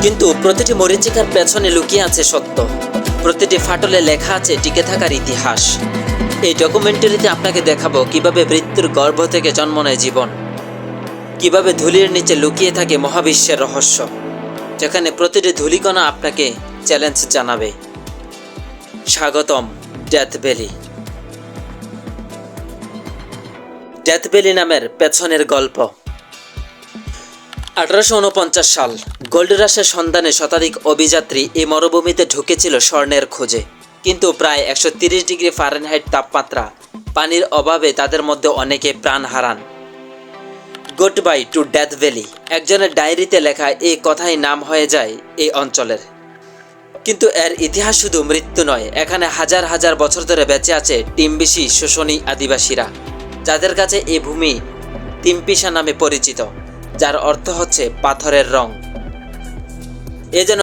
কিন্তু প্রতিটি মরীচিকার পেছনে লুকিয়ে আছে সত্য, প্রতিটি ফাটলে লেখা আছে টিকে থাকার ইতিহাস। এই ডকুমেন্টারিতে আপনাকে দেখাবো কিভাবে মৃত্যুর গর্ভ থেকে জন্ম নেয় জীবন, কিভাবে ধূলির নিচে লুকিয়ে থাকে মহাবিশ্বের রহস্য, যেখানে প্রতিটি ধূলিকণা আপনাকে চ্যালেঞ্জ জানাবে। স্বাগতম ডেথ ভ্যালি। ডেথ ভ্যালি নামের পেছনের গল্প। 1849 সাল, গোল্ড রাশের সন্ধানে শতাধিক অভিযাত্রী এই মরুভূমিতে ঢুকেছিল স্বর্ণের খোঁজে। কিন্তু প্রায় 130 ডিগ্রি ফারেনহাইট তাপমাত্রা, পানির অভাবে তাদের মধ্যে অনেকে প্রাণ হারান। Goodbye to Death Valley, একজনের ডায়েরিতে লেখা এই কথাই নাম হয়ে যায় এই অঞ্চলের। কিন্তু এর ইতিহাস শুধু মৃত্যু নয়, এখানে হাজার হাজার বছর ধরে বেঁচে আছে টিম্বিশি শোষণী আদিবাসীরা, যাদের কাছে এই ভূমি তিম্পিসা নামে পরিচিত, যার অর্থ হচ্ছে পাথরের রং। এ যেন